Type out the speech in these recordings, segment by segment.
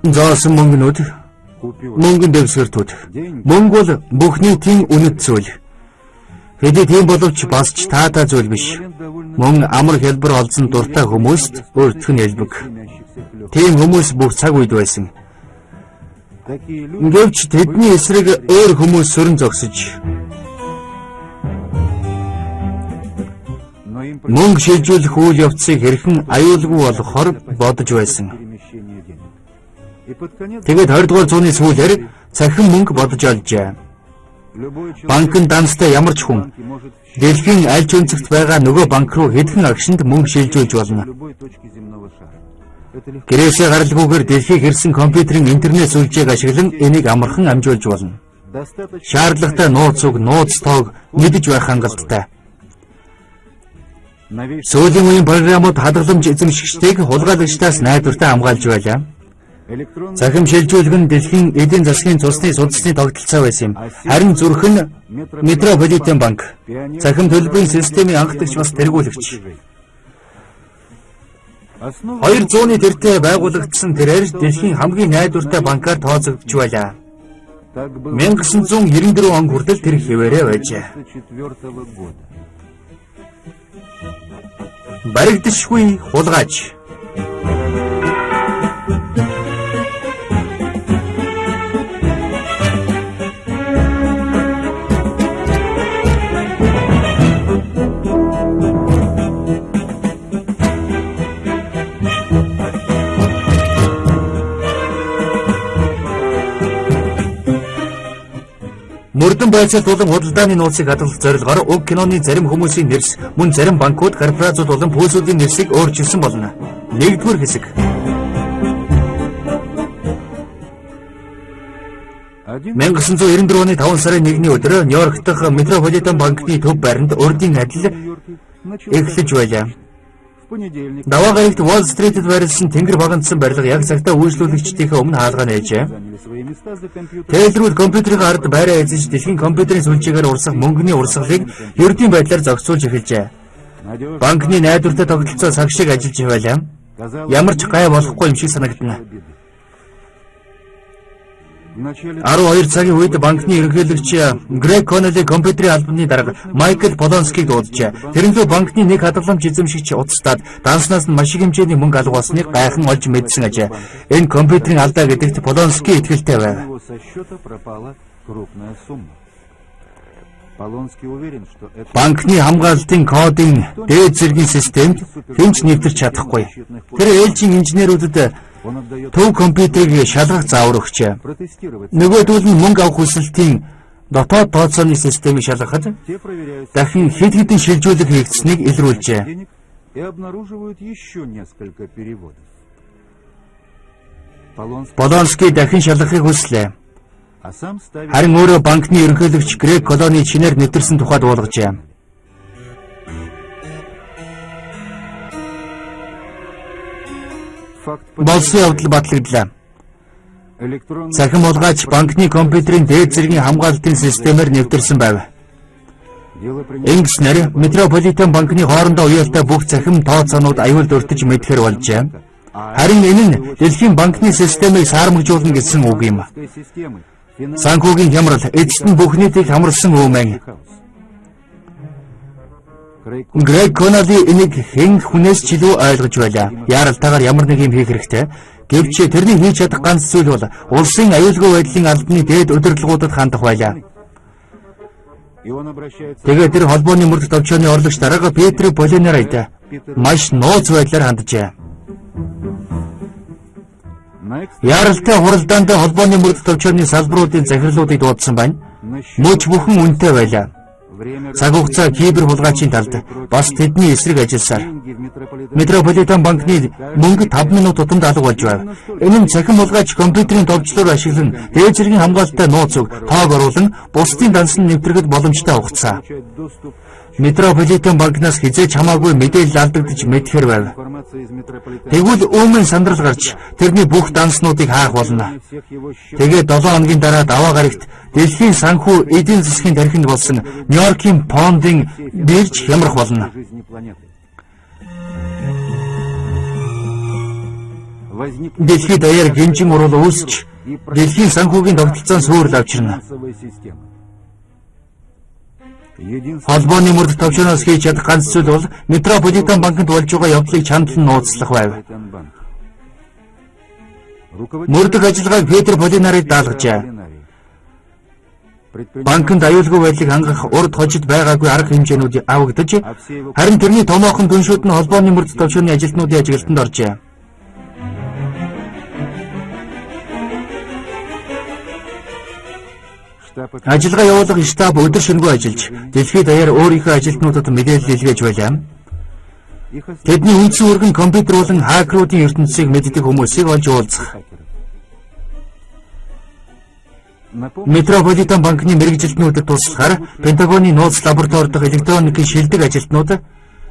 Хотон зоосон мөнгөнүүд, мөнгөн дэвсгэртүүд. Мөнгө бол бүх нийтийн үнэт зүйл. Хэдий тийм боловч бас ч таатай зүйл биш. Мөн амар хэлбэр олзон дуртай хүмүүст өөртөх нь ялбэг. Тийм хүмүүс бүх цаг үед байсан. Гэвч тэдний эсрэг өөр хүмүүс сөрөн зогсож мөнгө шилжүүлэх үйл явцыг хэрхэн аюулгүй болгохоор бодож байсан. Тэгээд 20 дугаар зууны сүүлээр цахим мөнгө бодож олжээ. Банкын данстай ямар ч хүн дэлхийн аль ч өнцөгт байгаа нөгөө банк руу хэдхэн агшинд мөнгө шилжүүлж болно. Гэрээсээ гаралгүйгээр дэлхийг хэрсэн компьютерийн интернет сүлжээг ашиглан энийг амархан амжуулж болно. Шаардлагатай нууц уг, нууц тоог мэдж байх хангалттай. Сүүлийн үеийн програмууд хадгаламж эзэмшигчдийг хулгайлагчдаас найдвартай хамгаалж байлаа. Цахим шилжүүлэх нь дэлхийн эдийн засгийн цусны судасны тогтолцоо байсан юм. Харин зүрх нь Метрополитен банк. Цахим төлбөрийн системийн анхдагч бас тэргүүлэгч. 200-ны тэртээ байгуулагдсан тэрээр дэлхийн хамгийн найдвартай банкаар тооцогдож байлаа. 1994 он хүртэл тэр хэвээрээ байжээ. Баригдшгүй хулгайч. Мөрдөн байцаал болон худалдааны нууцыг хадгалах зорилгоор уг киноны зарим хүмүүсийн нэрс мөн зарим банкуд, корпорациуд болон пүүсүүдийн нэрсийг өөрчилсөн болно. 1-р хэсэг. 1994 оны 5 сарын 1-ний өдөр Нью-Йорк дахь Метрополитен банкны төв байранд урдын адил эхлэж байлаа. Даваа гарагт Wall Street-д байрласан тэнгэр багандсан барилга яг цагтаа үйлчлүүлэгчдийнхээ өмнө хаалгаа нээжээ. Тэгэлрүүд компьютерийн ард байраа эзэж дэлхийн компьютерийн сүлжээгээр урсгах мөнгөний урсгалыг ердийн байдлаар зохицуулж эхэлжээ. Банкны найдвартай тогтолцоо цаг шиг ажиллаж байлаа. Ямар ч гай болохгүй юм шиг санагдана. 12 цагийн үед банкны ерөнхийлөгч Грег Коннелли компьютерийн албаны дарга Майкл Полонскийг дуудажээ. Тэрнлүү банкны нэг хадгаламж эзэмшигч уцтаад данснаас нь маш их хэмжээний мөнгө алгуулсныг гайхан олж мэдсэн ажээ. Энэ компьютерийн алдаа гэдэгт Полонски итгэлтэй байв. Банкны хамгаалтын кодын дээд зэргийн системд хэмж нэвтэрч чадахгүй. Тэр ээлжийн инженерүүдэд төв компьютерийг шалгах заавар өгчээ. Нөгөөдөл нь мөнгө авах хүсэлтийн дотоод тооцооны системийг шалгахад дахин хэд хэдэн шилжүүлэг хийгдсэнийг илрүүлжээ. Полонски дахин шалгахыг хүслээ. Харин өөрөө банкны ерөнхийлөгч Грег Коннелли чинээр нэвтэрсэн тухайд уулгажээ. Болсон явдал батлагдлаа. Цахим хулгайч банкны компьютерийн дээд зэргийн хамгаалтын системээр нэвтэрсэн байв. Ингэснээр Метрополитен банкны хоорондоо уяалтай бүх цахим тооцоонууд аюулд өртөж мэдхээр болжээ. Харин энэ нь дэлхийн банкны системийг саармагжуулна гэсэн үг юм. Санхүүгийн хямрал эцэст нь бүх нийтийг хамарсан үмэн. Грег Коннелли энийг хэн хүнээс ч илүү ойлгож байлаа. Яаралтайгаар ямар нэг юм хийх хэрэгтэй. Гэвч тэрний хийж чадах ганц зүйл бол улсын аюулгүй байдлын албаны дээд удирдлагуудад хандах байлаа. Тэгээд тэр холбооны мөрд товчооны орлогч дарга Петр Полинерайд маш нууц байдлаар ханджээ. Яаралтай хуралдаанд холбооны мөрд товчооны салбаруудын захирлуудыг дуудсан байна. Мөч бүхэн үнэтэй байлаа. Цаг хугацаа кибер хулгайчийн талд бас тэдний эсрэг ажилласаар Метрополитен банкны мөнгө 5 минут тутамд алга болж байв. Энэ нь цахим хулгайч компьютерийн товчлоор ашиглан дээд зэргийн хамгаалалттай нууцыг тоог оруулан бусдын дансан нэвтрэхэд боломжтой хугацаа. Метрополитен банкнаас хизээж хамаагүй мэдээлэл алдагдаж мэдхээр байв. Тэгвэл өмнө сандрал гарч тэрний бүх данснуудыг хаах болно. Тэгээд 7 хоногийн дараа даваа гарагт дэлхийн санхүү эдийн засгийн тархинд болсон Нью-Йоркийн пондын бирж хямрах болно. Дэлхийд даяар гинжин урал үүсч дэлхийн санхүүгийн тогтолцоон суурь авчирна. Холбооны мөрд төвчнөөс хийж чадах ганц зүйл бол Метрополитен банкнд болж байгаа явдлыг чандлан нууцлах байв. Мөрдөх ажиллагааг Петр Полинарыг даалгажээ. Банкнд аюулгүй байдлыг хангах урд хожид байгаагүй арга хэмжээнүүд авагдаж, харин тэрний томоохон дүншүүд нь холбооны мөрд төвчнөөний ажилтнуудын ажиглалтанд оржээ. Ажиллагаа явуулах штаб өдөр шөнөгүй ажиллаж, дэлхийд даяар өөрийнхөө ажилтнуудад мэдээлэл илгээж байлаа. Тэдний үндсэн өргөн компьютер болон хакеруудын ертөнцийг мэддэг хүмүүсийг олж уулзах. Метрополитен банкны мэргэжилтнүүдэд туслахаар Пентагоны нууц лаборатори дахь электроникийн шилдэг ажилтнууд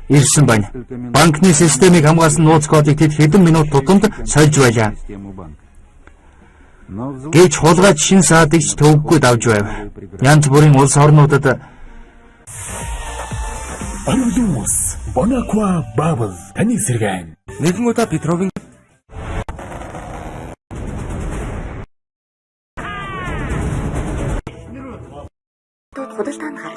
ирсэн байна. Банкны системийг хамгаалсан нууц кодыг тэд хэдэн минут тутамд сольж байлаа. Гэвч хулгайч шин саадыг ч төвөггүй давж байв. Янз бүрийн улс орнуудад Анлус Бонаква Бабл таны сэргэн. Нэгэн удаа Петровын худалдаанд гар.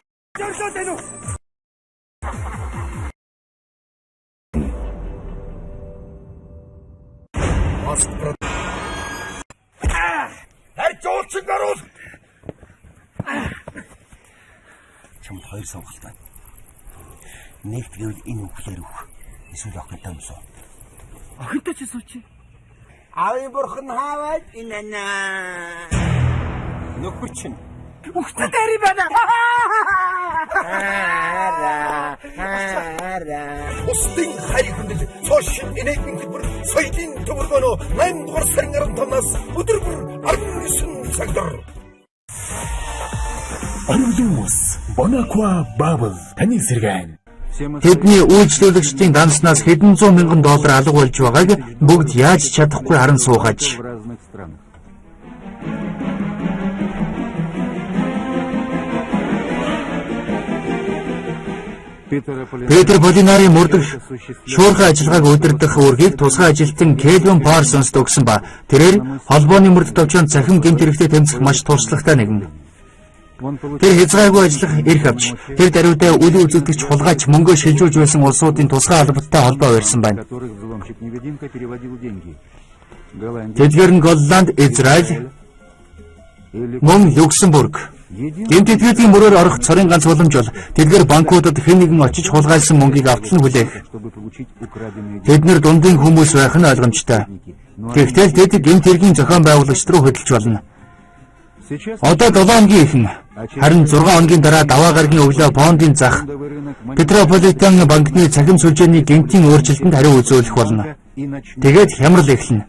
Харьцуулсан гаруул. чамд хоёр сонголт байна. Нэгт гэвэл энэ үгээр өг. Эсвэл охинтой юм суу. Охинтой ч сууч. Аавын бурхан хаавал энэ нөхөр чинь Ухтад ари байна. Устын хайхундэл цоошин энэгийн бүр соёлын төвөргөнөө 8 дугаар сарын 15-наас өдөр бүр 19 цагтар. Анлус Бонаква Бабл таны сэргэн. Тэдний үйлчлүүлэгчдийн данснаас хэдэн зуун мянган доллар алга болж байгааг бүгд яаж чадахгүй харан суухаж. Петр Полинарын мөрдөх шуурхай ажиллагааг удирдах үүргийг тусгай ажилтан Кельвин Парсонс өгсөн ба тэрээр холбооны мөрд төвчөнд цахим гэмт хэрэгтээ тэмцэх маш туршлагатай нэгэн. Тэр хязгааргүй ажиллах эрх авч тэр даруйдаа үл үзэгдэгч хулгайч мөнгөө шилжүүлж байсан улсуудын тусгай албатай холбоо барьсан байна. Тэдгээр нь Голланд, Израиль, мөн Люксембург. Гэмт итгэлийн мөрөөр орох цорын ганц боломж бол тэдгээр банкудад хэн нэгэн очиж хулгайлсан мөнгийг автлан хүлээх. Тэднэр дундын хүмүүс байх нь ойлгомжтой. Гэхдээ тэд гэмт хэргийн зохион байгуулагч руу хөдөлж болно. Одоо 7 хоногийн ихэнх харин 6 хоногийн дараа даваа гарагийн өглөө бондын зах Метрополитен банкны цахим сүлжээний гэмтийн өөрчлөлтөнд хариу үзүүлэх болно. Тэгээд хямрал эхэлнэ.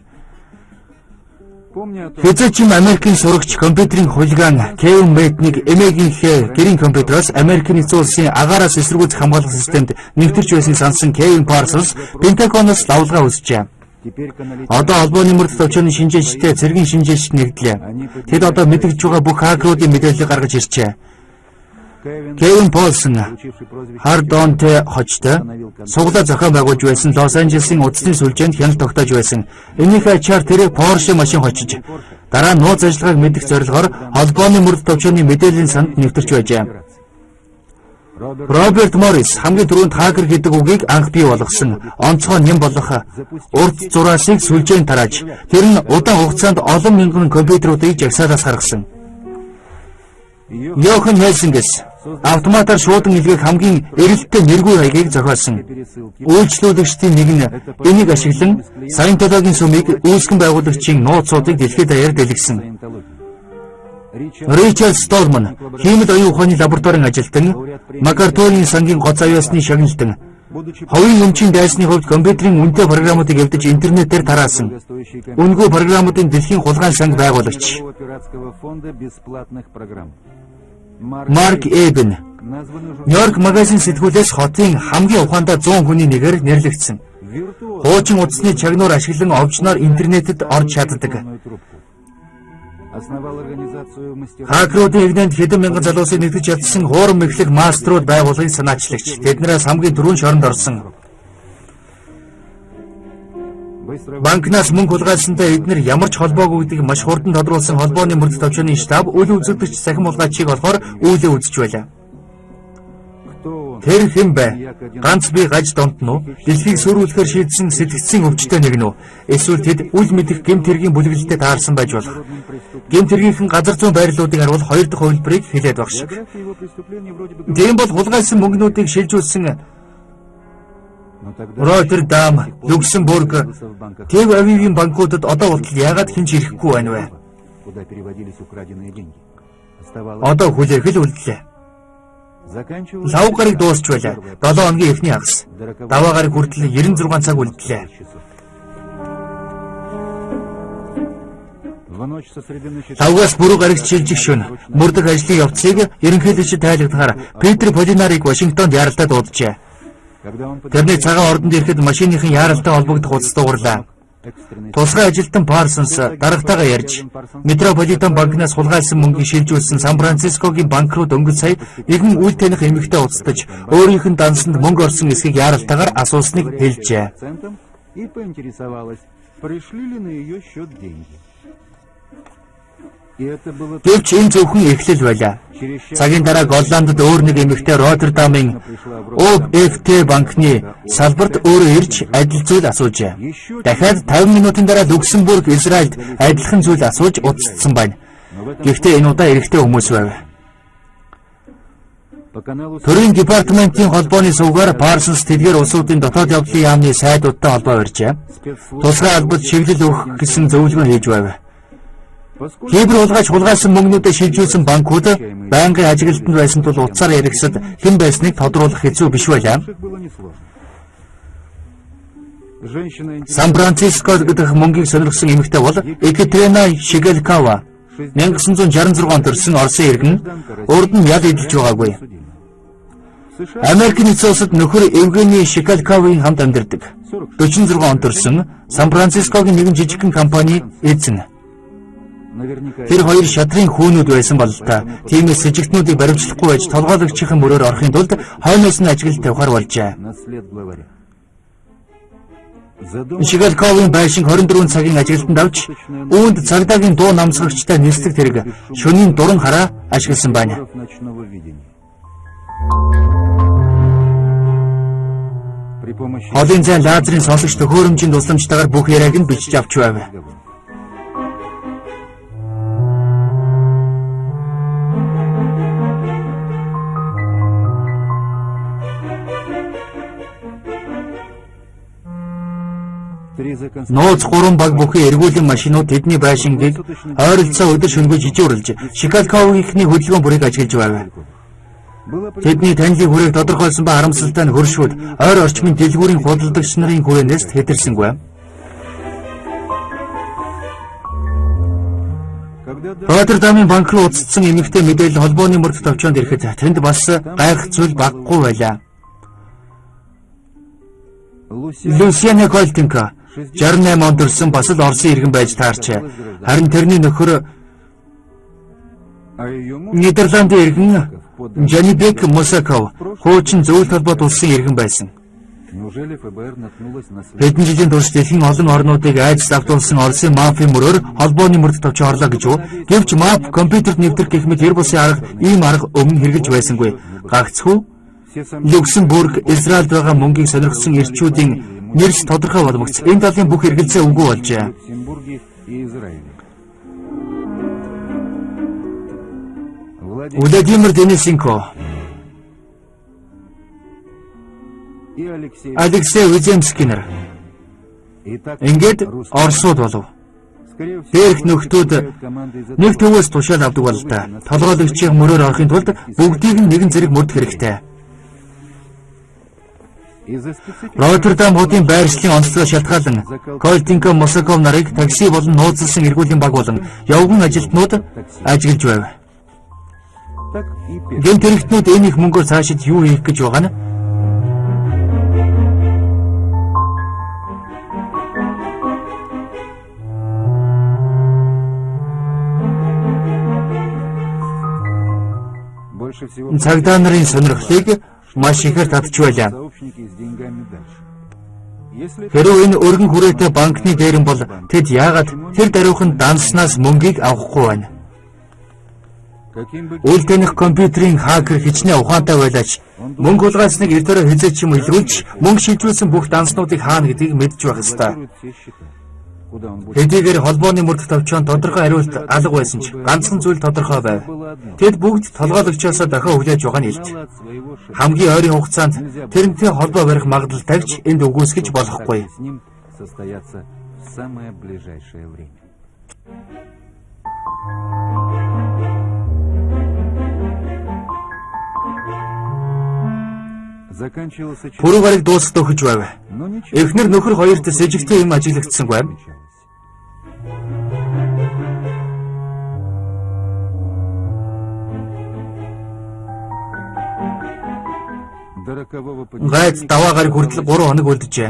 Хэзээч Америкийн сурагч компьютерийн хулиган Кевин Мэтнийг эмээгийн гэрийн компьютероос Америкийн нэгдсэн улсын агаараас эсэргүүцэх хамгаалах системд нэвтэрч байсан сансан Кевин Парсонс Пентагоноос лавлгаа үүсжээ. Одоо холбооны мөрд төвчөөний шинжээчтэй цэргийн шинжээчд нэгдлээ. Тэд одоо мэдэгдэж байгаа бүх хакеруудын мэдээллийг гаргаж ирчээ. Кевин Полсон Хардонтэй хожтой суглаа зохион байгуулж байсан Лос Анжелесийн удасны сүлжээнд хяналт тогтоож байсан. Энийхээ ачаар тэрээр Porsche машин хочиж дараа нь нууц ажиллагааг мэдэх зорилгоор холбооны мөрд төвчөөний мэдээллийн санд нэвтэрч байжээ. Роберт Моррис хамгийн түрүүнд хакер гэдэг үгийг анх бий болгосон. Онцгой нэм болох урд зураасыг сүлжээнд тарааж тэр нь удаан хугацаанд олон мянган компьютеруудыг жагсаалаас гаргасан. Йохан Хельсингес автоматар шуудан илгээх хамгийн эрэлттэй нэргүй хаягийг зохиосон. Үйлчлүүлэгчдийн нэг нь энийг ашиглан Саентологийн сүмийг үүсгэн байгуулагчийн нууцуудыг дэлхийд даяар дэлгэсэн. Ричард Столман хиймэл оюун ухааны лабораторийн ажилтан, Макартурийн сангийн гоц авьяасны шагналтан, ховын өмчийн дайсны хувьд компьютерийн үнэтэй програмуудыг эвдэж интернетээр тараасан. Үнэгүй програмуудын дэлхийн хулгайн санг байгуулагч. Марк Эбен Нью-Йорк магазин сэтгүүлээс хотын хамгийн ухаандаа 100 хүний нэгээр нэрлэгдсэн. Хуучин утасны чагнуур ашиглан овчноор интернетэд орж чаддаг. Хакеруудын игнэнд хэдэн мянган залуусыг нэгтгэж чадсан хуурам мэхлэх мастерууд байгуулгын санаачлагч. Тэднээс хамгийн түрүүн шоронд орсон. Банкнаас мөнгө хулгайлсантай эдгээр ямар ч холбоогүй гэдгийг маш хурдан тодруулсан холбооны мөрдөх төвчний штаб үйл үзэгдэгч цахим хулгайчийг болохоор үйлээ үзэж байлаа. Тэр хэн бэ? Ганц би гаж донтно уу? Дэлхийг сүрүүлэхээр шийдсэн сэтгцийн өвчтэй нэг нь үү? Эсвэл тэд үл мэдэх гэмт хэргийн бүлэглэлтэд таарсан байж болох. Гэмт хэргийнхэн газар зүүн байрлалуудыг харуул хоёр дахь хувилбарыг хэлээд баг шиг. Тийм бол хулгайлсан мөнгнүүдийг шилжүүлсэн Роттердам, Люксембург, Тэв Авивын банкудад одоо болтол яагаад хинж ирэхгүй байна вэ? Одоо хүлээх л үлдлээ. Лав гарыг дуусч байлаа. 7 хоногийн эхний хагас. Даваа гарыг хүртэл 96 цаг үлдлээ. Лавгаас бүрүү гарагт шилжих шөнө. Мөрдөх ажлын явцыг ерөнхийлөгчд тайлбарлахаар Петр Полинарыг Вашингтонд яаралтай дууджээ. Тэрний цагаан ордонд ирэхэд машиныхын яаралтай холбогдох утас дугарлаа. Тусгай ажилтан Парсонс дарагтайгаа ярьж Метрополитен банкнаас хулгайлсан мөнгийг шилжүүлсэн Сан Францискогийн банк руу дөнгөж сая нэгэн үйл таних эмэгтэй уцтаж өөрийнх нь дансанд мөнгө орсон эсхийг яаралтайгаар асуусныг хэлжээ. Гэвч энэ зөвхөн эхлэл байлаа. Цагийн дараа Голландд өөр нэг эмэгтэй Роттердамын ОФТ банкны салбарт өөрөө ирж адил зүйл асуужээ. Дахиад 50 минутын дараа Люксембург, Израильд адилхан зүйл асууж уцтсан байна. Гэхдээ энэ удаа эрэгтэй хүмүүс байв. Төрийн департаментийн холбооны сувгаар Парсонс тэдгээр улсуудын дотоод явдлын яамны сайдуудтай холбоо барьжээ. Тусгай албад чиглэл өгөх гэсэн зөвлөгөө хийж байв. Хибр хулгайч хулгайлсан мөнгнүүдэд шилжүүлсэн банкуд байнгын ажиглалтанд байсан тул утсаар яригсад хэн байсныг тодруулах хэцүү биш байлаа. Сан Францискод дэх мөнгийг сонирхсан эмэгтэй бол Екатерина Шигалкова 1966 онд төрсэн Оросын иргэн урд нь ял идэлж байгаагүй. Америк нэгдсэн улсад нөхөр Евгений Шигалковын хамт амьдардаг. 46 онд төрсэн Сан Францискогийн нэгэн жижигхэн компани эзэн. Тэр хоёр шатрын хүүнүүд байсан бол та. Тиймээс сэжигтнүүдийг баримтлахгүй байж толгойлогчийн мөрөөр орохын тулд хойноос нь ажиглалт тавихаар болжээ. Шигалковын байшин 24 цагийн ажиглалтанд авч үүнд цагдаагийн дуу намсгагчтай нислэг тэрэг шөнийн дуран хараа ашигласан байна. Холын зай лазерын сонсогч төхөөрөмжийн тусламжтайгаар бүх яриаг нь бичиж авч байв. Нууц 3 баг бүхэн эргүүлийн машинууд тэдний байшингийг ойролцоо өдөр шөнөгүй жижигүрлж Шигалковын хөдөлгөөн бүрийг ажиглаж байв. Тэдний танилын хүрээг тодорхойлсон ба харамсалтай нь хөршүүд ойр орчмын дэлгүүрийн худалдагч нарын хүрээнээс хэтэрсэнгүй. Роттердамын банк руу уцтсан эмэгтэй мэдээлэл холбооны мөрдөх төвчөнд ирэхэд тэнд бас гайхах зүйл баггүй байлаа. Люсиана Колтенко 68 онд төрсэн бас л Оросын иргэн байж таарчээ. Харин тэрний нөхөр Нидерландын иргэн Жанибек Мусаков хуучин зөвлөлт холбоот улсын иргэн байсан. Хэдэн жилийн турш дэлхийн олон орнуудыг айдас давтуулсан Оросын мафийн мөрөөр холбооны мөрдөх төвч орлоо гэж үү. Гэвч маф компьютерт нэвтрэх гэх мэт хэр бусын арга ийм арга өмнө хэрэгжилж байсангүй. Гагцхүү Люксембург, Израильд байгаа мөнгийг сонирхсан ирчүүдийн нэрс тодорхой болгогц. Энэ талын бүх эргэлзээ үгүй болжээ. Владимир Денисенко, Алексей Виземский. Ингээд Оросууд болов. Дээрх нөхдүүд нэг төвөөс тушаал авдаг бол та. Толгойлогчийн мөрөөр орохын тулд бүгдийг нь нэгэн зэрэг мөрдөх хэрэгтэй. Роттердам хотын байршлын онцлогоо шалтгаалan Колтенко, Мусаков нарыг такси болон нууцлсан эргүүлийн баг болон явган ажилтнууд ажиглаж байв. Гэмт хэрэгтнүүд энэ их мөнгөөр цаашид юу хийх гэж байгаа нь? Цагдаа нарын сонирхлыг маш ихээр татж байлаа. Хэрэв энэ өргөн хүрээтэй банкны дээрэн бол тэд яагаад тэр даруйхан данснаас мөнгийг авахгүй байна? Үйл таних компьютерийн хакер хичнээн ухаантай байлаач мөнгө улгаасныг эрдэрэ хязгаарч юм илрүүлж мөнгө шилжүүлсэн бүх данснуудыг хаана гэдгийг мэдж байх ёстой. Хэдийгээр холбооны мөрдөх товчоон тодорхой хариулт алга байсан ч ганцхан зүйл тодорхой байв. Тэд бүгд толгойлогчоосоо дахин хүлээж байгаа нь илт. Хамгийн ойрын хугацаанд тэрнтэй холбоо барих магадлалтайч энд үгүйсгэж болохгүй. Пүрэв гараг дуусах өгч байв. Эхнэр нөхөр хоёрт с сэжигтэй юм ажиглагдсан байв. Гайд даваа гараг хүртэл 3 хоног үлджээ.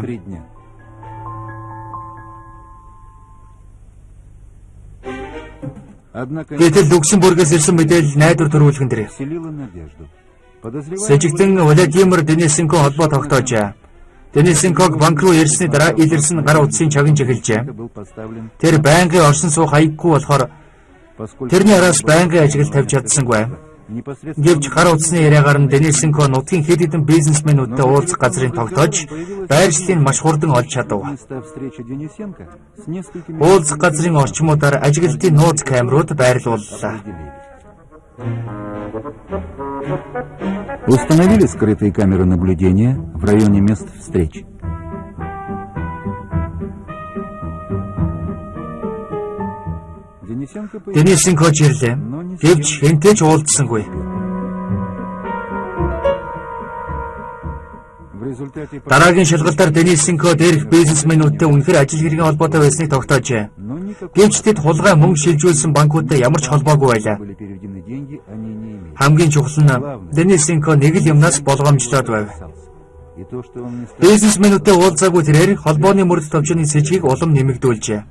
Гэтэл Люксембургээс ирсэн мэдээлэл найдвар төрүүлхэн дэр. Сэжигтэн Владимир Денисенко холбоо тогтоожээ. Денисенког банк руу ирсний дараа илэрсэн гар утсын чагнж эхэлжээ. Тэр байнгын оршин суух хаяггүй болохоор тэрний араас байнгын ажиглал тавьж чадсангүй. Гэвч гар утасны яриагаар нь Денисенко нутгийн хэд хэдэн бизнесмэнүүдтэй уулзах газрын тогтоож байршлыг маш хурдан олж чадав. Уулзах газрын орчмуудаар ажиглалтын нууц камерууд байрлууллаа. Установили скрытые камеры наблюдения в районе мест встреч. Денисенко ирлээ. Гэвч хэнтэй ч уулзсангүй. Дараагийн шалгалтаар Денисенко дээрх бизнесмэнүүдтэй үнэхээр ажил хэргийн холбоотой байсныг тогтоожээ. Гэвч тэд хулгай мөнгө шилжүүлсэн банкуудтай ямар ч холбоогүй байлаа. Хамгийн чухал нь Денисенко нэг л юмнаас болгоомжлоод байв. Бизнесмэнүүдтэй уулзаагүй тэрээр холбооны мөрд товчны сэжгийг улам нэмэгдүүлжээ.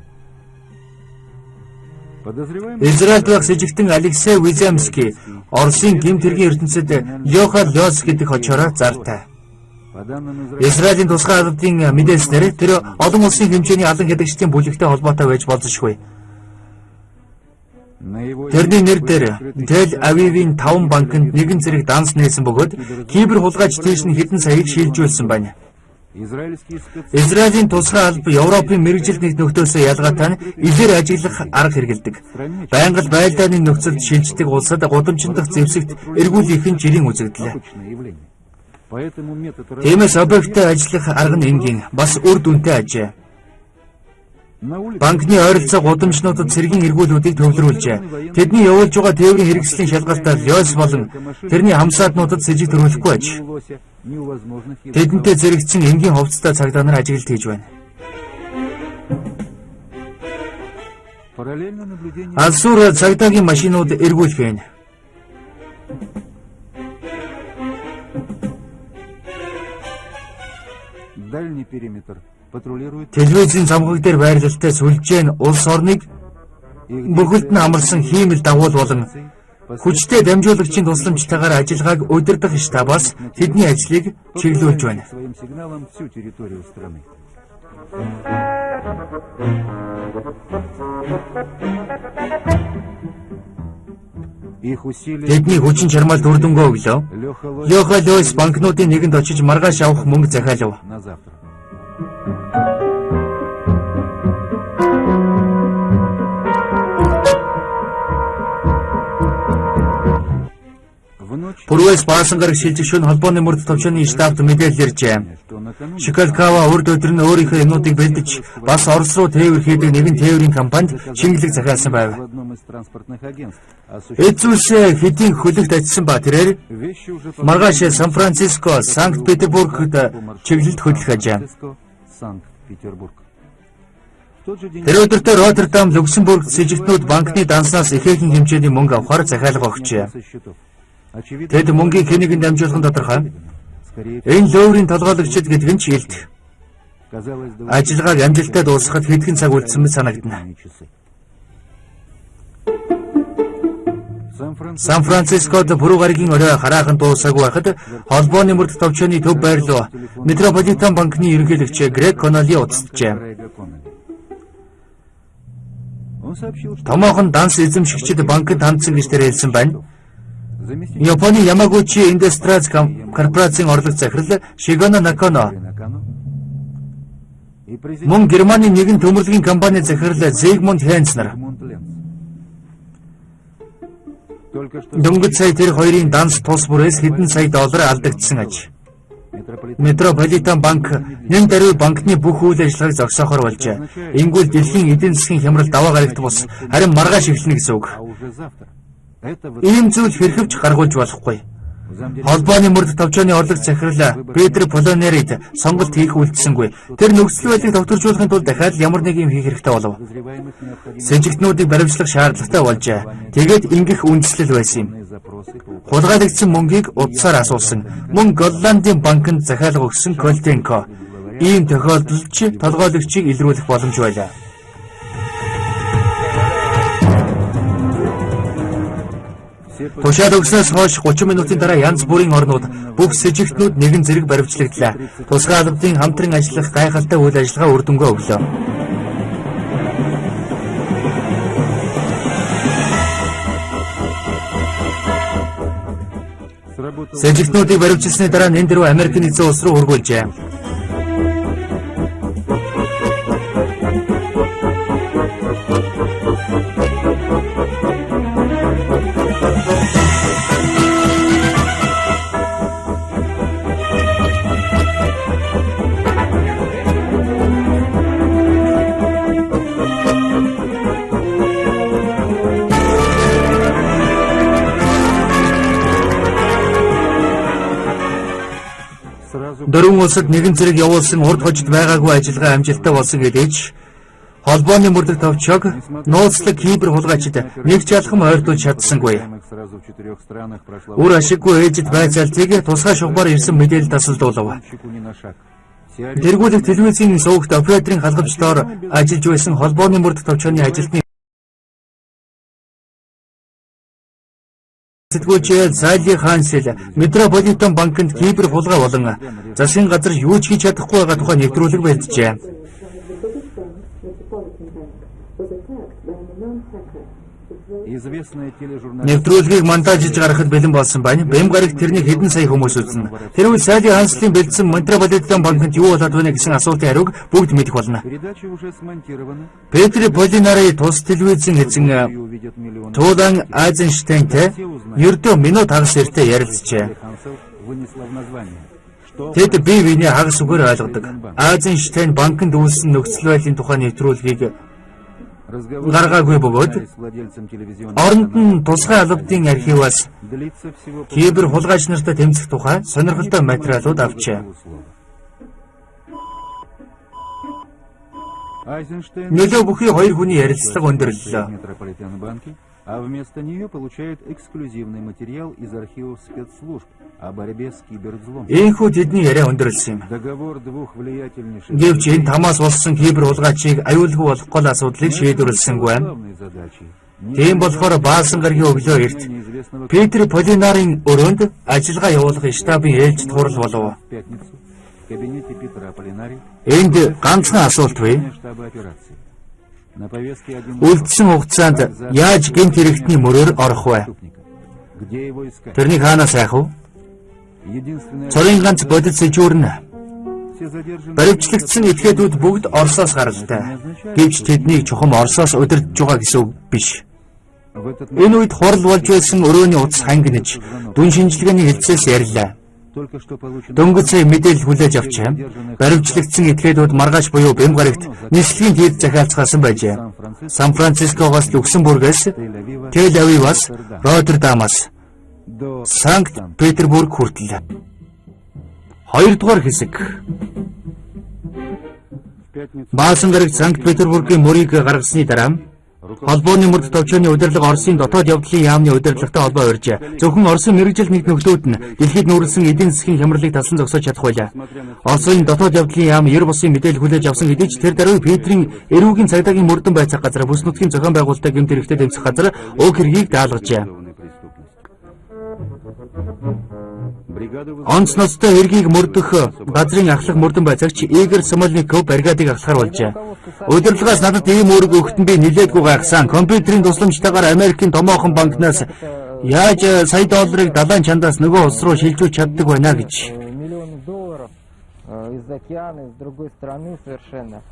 Израильд байх сэжигтэн Алексей Виземский Оросын гэмт хэргийн ертөнцид Йохан Лёс гэдэг очороо зартай. Израилийн тусгай албадын мэдээлснээр тэр олон улсын хэмжээний алан хядагчдын бүлэгтэй холбоотой байж болзошгүй. Тэрний нэр дээр Тэл Авивын 5 банкнд нэгэн зэрэг данс нээсэн бөгөөд кибер хулгайч тийш нь хэдэн саяыг шилжүүлсэн байна. Израилийн тусгай алба Европын мэрэгжилт нэг нөхцөөсөө ялгаатай нь илэр ажиглах арга хэрэгэлдэг. Байнгал байлдааны нөхцөлд шилждэг улсад гудамжиндах зэвсэгт эргүүлэх нь жирийн үзэгдэл. Тиймээс объекттэй ажиллах арга нь энгийн бас үр дүнтэй ажээ. Банкны ойролцоо гудамжнуудад цэргийн эргүүлүүдийг төвлөрүүлжээ. Тэдний явуулж байгаа тээврийн хэрэгслийн шалгалтаар Лёс болон тэрний хамсаатнуудад сэжиг төрүүлэхгүй аж. Тэдэнтэй зэрэгцсэн энгийн хувцастай цагдаа нар ажиглалт хийж байна. Алсуур цагдаагийн машинууд эргүүлэх байна. Дальний периметр патрулирует. Телевизийн замхаг дээр байрлалтай сүлжээ нь улс орныг бүхэлд нь амарсан хиймэл дагуул болон хүчтэй дамжуулагчийн тусламжтайгаар ажиллагааг удирдах штабаас тэдний ажлыг чиглүүлж байна. Своим сигналом всю территорию страны. Тэдний хүчин чармаалт үр дүнгээ өглөө. Йохан Лёс банкнуудын нэгэнд очиж маргааш авах мөнгө захиалав. Пүрвэс баасан гараг шилжих шөнө холбооны мөрд товчооны штабт мэдээлэл иржээ. Шикалкава урд өдөр нь өөрийнхөө юмнуудыг бэлдэж бас Орос руу тээвэр хийдэг нэгэн тээврийн компанид шингэлэг захиалсан байв. Эцүүсээ хэдийн хөлөгт ажилласан ба тэрээр маргааш Сан Франциско, Санкт Петербургт чиглэлд хөдлөх ажээ. Тэр өдөртөө Роттердам, Люксембург сэжигтнүүд банкны данснаас ихээхэн хэмжээний мөнгө авахар захиалга өгчээ. Тэд мөнгийг хэнийгэнд дамжуулах нь тодорхой. Энэ лөөврийн толгойлогчд гэдэг нь ч илт. Ажиллагааг амжилттай дуусгахад хэдхэн цаг үлдсэн мэт санагдана. Сан Францискод пүрэв гаригийн орой хараахан дуусаагүй байхад холбооны мөрдөх товчооны төв байр руу Метрополитен банкны ерөнхийлөгч Грег Конноли устжээ. Томоохон данс эзэмшигчид банкнд хандсан гэж хэлсэн байна. Японы Ямагучи Industries корпорацийн орлого захирал Шигоно Накано мөн Германы нэгэн төмөрлөгийн компани захирал Зигмунд Хенц нар дөнгөж сая тэр хоёрын данс тус бүрээс хэдэн сая доллар алдагдсан аж. Метрополитен банк нэн даруй банкны бүх үйл ажиллагааг зогсоохоор болжээ. Ингүүл дэлхийн эдийн засгийн хямрал даваа гарагт бус харин маргааш эхэлнэ гэсэн үг. Ийм зүйл хэрхэвч гаргуулж болохгүй. Холбооны мөрдөх товчооны орлого захирал Петр Полонерид сонголт хийх үйлдэлсэнгүй. Тэр нөхцөл байдлыг тогтворжуулахын тулд дахиад ямар нэг юм хийх хэрэгтэй болов. Сэжигтнүүдийг баримтлах шаардлагатай болжээ. Тэгээд ингэх үндэслэл байсан юм. Хулгайлагдсан мөнгийг утсаар асуусан. Мөн Голландын банкнд захиалга өгсөн Колтенко. Ийм тохиолдолд толгойлогчийг илрүүлэх боломж байлаа. Тушаал өгснөөс хойш 30 минутын дараа янз бүрийн орнууд бүх сэжигтнүүд нэгэн зэрэг баривчлагдлаа. Тусгай албадын хамтран ажиллах гайхалтай үйл ажиллагаа үр дүнгээ өглөө. Сэжигтнүүдийг баривчилсны дараа нэн дөрөв Америк нэгдсэн улс руу хөргүүлжээ. Дөрвөн улсад нэгэн зэрэг явуулсан урд хожид байгаагүй ажиллагаа амжилттай болсон гэдээч холбооны мөрдөх товчоог нууцлаг кибер хулгайчид нэг ч алхам ойртуулж чадсангүй. Үр ашиггүй ээжид байцаалтыг тусгай шугамар ирсэн мэдээлэл тасалдуулав. Тэргүүлэх телевизийн сувагт операторын халхавчлаар ажиллаж байсан холбооны мөрдөх товчооны ажилтны Сэтгүүлч Сайли Хансел Метрополитен банкнд кибер хулгай болон засгийн газар юу ч хийж чадахгүй байгаа тухай нэвтрүүлэг барьжээ. Нэвтрүүлгийг монтажиж гаргахад бэлэн болсон байна. Бэм гарагт тэрнийг хэдэн сая хүмүүс үзнэ. Тэрвэл Сайли Ханселийн бэлдсэн Метрополитен банкнд юу болоод байна гэсэн асуултын хариуг бүгд мэдэх болно. Петр Полинари тус телевизэн эзэн Тулан Айзенштейнтэй ердөө минут хагас эртээ ярилцжээ. Тэд бие биенээ хагас үгээр ойлгодог. Айзенштейн банкнд үүссэн нөхцөл байдлын тухай нэвтрүүлгийг гаргаагүй бөгөөд оронд нь тусгай албадын архиваас кибер хулгайч нартай тэмцэх тухай сонирхолтой материалууд авчээ. Нөлөө бүхий хоёр хүний ярилцлага өндөрлөлөө. А вместо нее получает эксклюзивный материал из архивов спецслужб о борьбе с киберзлом. Энэхүү тэдний яриа өндөрлсөн юм. Договор двух влиятельнейших Гэвч энэ тамаас болсон кибер хулгайчийг аюулгүй болох гол асуудлыг шийдвэрлсэнгүй байна. Тийм болохоор баасан гаргийн өглөө эрт Петр Полинарын өрөөнд ажиллагаа явуулах штабын ээлжид хурал болов. Энд ганцхан асуулт бий. Үлдсэн хугацаанд яаж гэмт хэрэгтний мөрөөр орох вэ? Тэрнийг хаанаас айх вэ? Цорын ганц бодит сэжүүрнэ. Баривчлагдсан этгээдүүд бүгд Оросоос гаралтай. Гэвч тэднийг чухам Оросоос удирдах байгаа гэсэн үг биш. Энэ үед хурал болж байсан өрөөний утас хангинаж, дүн шинжилгээний хэлцээс ярьлаа. Дөнгөж сая мэдээлэл хүлээж авчаа. Баривчлагдсан этгээдүүд маргааш буюу Бэм гарагт нислэгийн хийд захиалцгаасан байжээ. Сан Францискогоос Люксембургээс, Тель Авиваас, Роттердамаас, Санкт Петербург хүртэл. Хоёрдугаар хэсэг. Баасан гарагт Санкт Петербургийн мөрийг гаргасны дараа холбооны мөрд товчооны удирдлага Оросын дотоод явдлын яамны удирдлагатай холбоо урьжээ. Зөвхөн Оросын мэргэжил нэг нөхдүүд нь дэлхийд нүүрлсэн эдийн засгийн хямралыг талсан зогсоож чадах байлаа. Оросын дотоод явдлын яам 90 бусын мэдээлэл хүлээж авсан хэдий ч тэр даруй Петрийн эрүүгийн цагдаагийн мөрдөн байцаах газар бүс нутгийн зохион байгуулалтаа гэмт хэрэгтэд тэмцэх газар уг хэргийг даалгажээ. Онц ноцтой хэргийг мөрдөх газрын ахлах мөрдөн байцаагч Игорь Смольников бригадыг ахлахаар болжээ. Удирдлагаас надад ийм үүрэг өгөхтөн би нилээдгүй гайхсан. Компьютерийн тусламжтайгаар Америкийн томоохон банкнаас яаж сая долларыг далайн чандаас нөгөө улс руу шилжүүлж чаддаг байна гэж. Миллионы долларов из океана, из другой страны совершенно,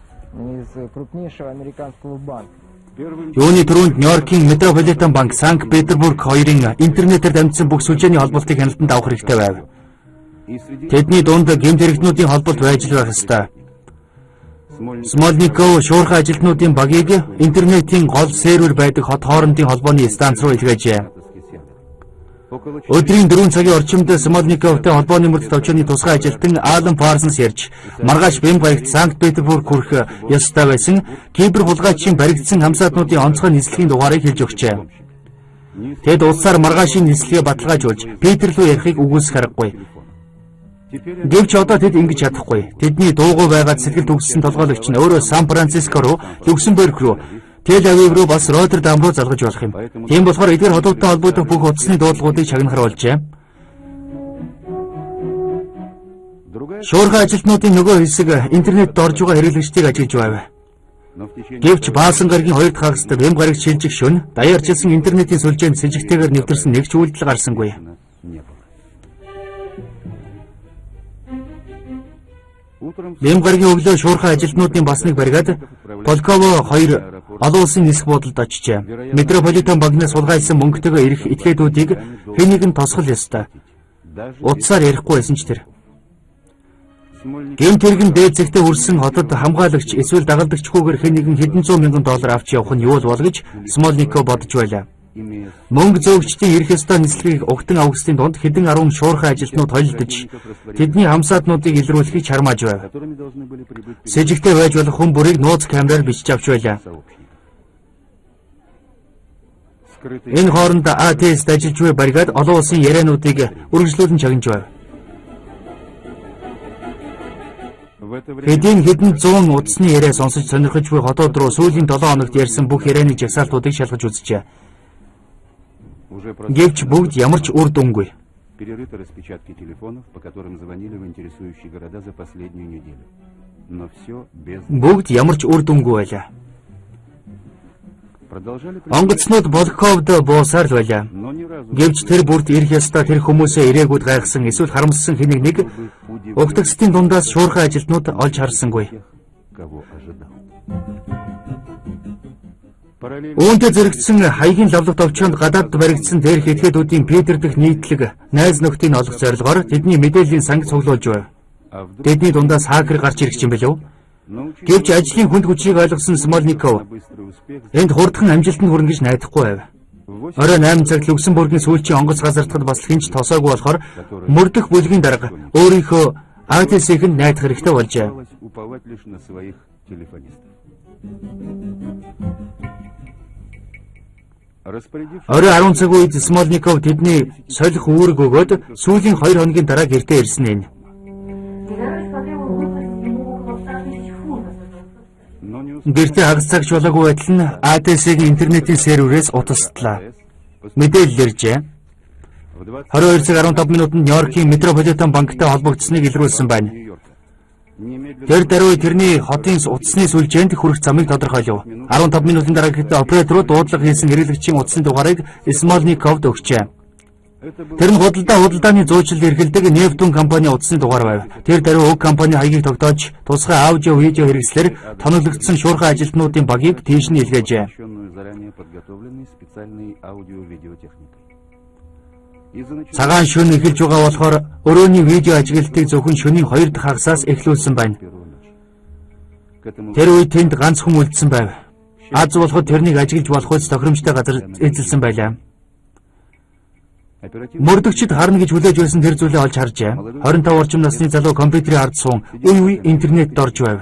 из крупнейшего американского банка. Юуны түрүүнд Нью-Йоркийн Метрополитен банк, Санкт-Петербург хоёрын интернетээр дамжсан бүх сүлжээний холбоотыг хяналтанд авах хэрэгтэй байв. Тэдний дунд гэмт хэрэгтнүүдийн холболт байж л байх ёстой. Смольников шуурхай ажилтнуудын багийг интернетийн гол сервер байдаг хот хоорондын холбооны станц руу илгээжээ. Өдрийн 4 цагийн орчимд Смольниковтой холбооны мөрдөлт төвчний тусгай ажилтан Алан Парсонс ярьж маргааш бэм баярт Санкт-Петербург хүрэх ёстой байсан кибер хулгайчийн баригдсан хамсаатнуудын онцгой нислэгийн дугаарыг хэлж өгчээ. Тэд улсаар маргаашийн нислэгээ баталгаажуулж Питер рүү ярихыг үгүйсэх аргагүй. Гэвч одоо тэд ингэж чадахгүй. Тэдний дуугүй байгаад сэтгэл төгссөн толгойлогч нь өөрөө Сан Франциско руу, Люксембург руу, Тель-Авив руу бас Роттердам руу залгаж болох юм. Тийм болохоор эдгээр хотуудтай холбоотой бүх утасны дуудлагуудыг шагнахар болжээ. Шуурхай ажилтнуудын нөгөө хэсэг интернетд орж байгаа хэрэглэгчдийг ажиглаж байв. Гэвч Баасан гарагийн 2 дахь хагаст бэм гарагт шилжих шөнө даяарчилсан интернетийн сүлжээнд с ิจ гтэйгээр нэвтэрсэн нэг ч үйлдэл гарсангүй. Бэм гарагийн өглөө шуурхай ажилтнуудын бас нэг бригад Полково 2 олон улсын нисэх буудалд очижээ. Метрополитен банкнаас сулгайлсан мөнгөтэйгээ ирэх этгээдүүдийг хэн нэгэн тосгол ёстой. Утсаар ярихгүй байсан ч тэр. Гэмт хэрэгэн дээд зэгтээ хүрсэн хотод хамгаалагч эсвэл дагалдагчгүйгээр хэн нэгэн хэдэн зуун мянган доллар авч явах нь юу бол гэж Смольников бодож байлаа. Мөнгө зөөгчдийн ирэх ёстой нислэгийг угтан авгастын дунд хэдэн 10 шуурхай ажилтнууд холилдож тэдний хамсаатнуудыг илрүүлэхийг чармааж байв. С ิจ гтэй байж болох хүн бүрийг нууц камераар бичиж авч байлаа. Энэ хооронд АТС-д ажиллаж буй бригад олон улсын яриануудыг үргэлжлүүлэн чагнаж байв. Хэдэн зуун утасны яриа сонсож сонирхож буй хотод руу сүүлийн 7 хоногт ярьсан бүх ярианы жагсаалтуудыг шалгаж үзжээ. Гэвч бүгд ямар ч үр дүнгүй. Перерыты распечатки телефонов, по которым звонили в интересующие города за последнюю неделю. Но все без... Бүгд ямар ч үр дүнгүй байлаа. Онгоцнууд Болковд буусаар л байлаа. Гэвч тэр бүрд ирэх ёстой тэр хүмүүсээ ирээгүүд гайхсан эсвэл харамссан хэнийг нэг угтагчдын дундаас шуурхай ажилтнууд олж харсангүй. Үүнтэй зэрэгцсэн хаягийн лавлах товчоонд гадаад баригдсан тэрх этгээдүүдийн Питер дэх нийтлэг найз нөхдийг олох зорилгоор тэдний мэдээллийн санг цуглуулж байв. Тэдний дундаас хакер гарч ирэх юм билүү? Гэвч ажлын хүнд хүчийг ойлгосон Смольников энд хурдхан амжилтанд хүрнэ гэж найдахгүй байв. Орой 8 цагт Люксембургийн сүүлчийн онгоц газартад бас хинч тосоогүй болохоор мөрдөх бүлгийн дарга өөрийнхөө АТС-ийг найдах хэрэгтэй болжээ. Орой 10 цаг үед Смольников тэдний солих үүрэг өгөөд сүүлийн 2 хоногийн дараа гэртээ ирсэн нь. Гэртээ хагас цагч болоогүй байтал нь АТС-ийн интернетийн серверээс утастлаа. Мэдээлэл иржээ. 22 цаг 15 минутанд Нью-Йоркийн Метрополитен банктай холбогдсныг илрүүлсэн байна. Тэр даруй тэрний хотын утасны сүлжээнд хүрэх замыг тодорхойлов. 15 минутын дараа гэхдээ операторууд дуудлага хийсэн хэрэглэгчийн утасны дугаарыг Смольниковд өгчээ. Тэр нь худалдааны зуучлал эрхэлдэг Нептун компани утасны дугаар байв. Тэр даруй уг компани хаягийг тогтоож тусгай аудио видео хэрэгслэр тоноглогдсон шуурхай ажилтнуудын багийг тийш нь илгээжээ. Цагаан шөнө эхэлж байгаа болохоор өрөөний видео ажиглалтыг зөвхөн шөнийн 2 дахь хагасаас эхлүүлсэн байна. Тэр үед тэнд ганц хүн үлдсэн байв. Аз болоход тэрнийг ажиглаж болох үс тохиромжтой газар эзэлсэн байлаа. Мөрдөгчд харна гэж хүлээж байсан тэр зүйлээ олж харжээ. 25 орчим насны залуу компьютерийн ард суун үе интернетд орж байв.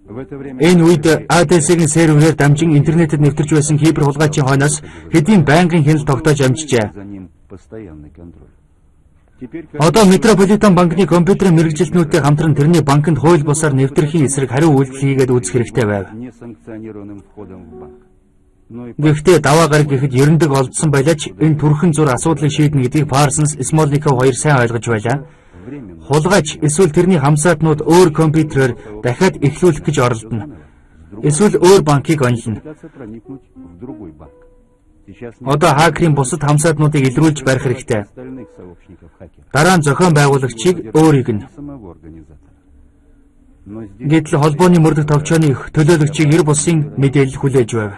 Энэ үед АТС-ийн серверээр дамжин интернетэд нэвтэрч байсан кибер хулгайчийн хойноос хэдийн байнгын хяналт тогтоож амжжээ. Одоо Метрополитен банкны компьютерийн мэргэжилтнүүдтэй хамтран тэрний банкнд хууль бусаар нэвтрэхийн эсрэг хариу үйлдэл хийгээд үзэх хэрэгтэй байв. Гэхдээ даваа гараг гэхэд ерөндөг олдсон байлаач энэ түрхэн зур асуудлыг шийднэ гэдгийг Парсонс Смолников хоёр сайн ойлгож байлаа. Хулгайч эсвэл тэрний хамсаатнууд өөр компьютерээр дахиад эхлүүлэх гэж оролдоно. Эсвэл өөр банкыг онилно. Одоо хакерын бусад хамсаатнуудыг илрүүлж барих хэрэгтэй. Дараа нь зохион байгуулагчийг өөрийг нь. Гэтэл холбооны мөрдөх товчооны төлөөлөгчийг 90 бусын мэдээлэл хүлээж байв.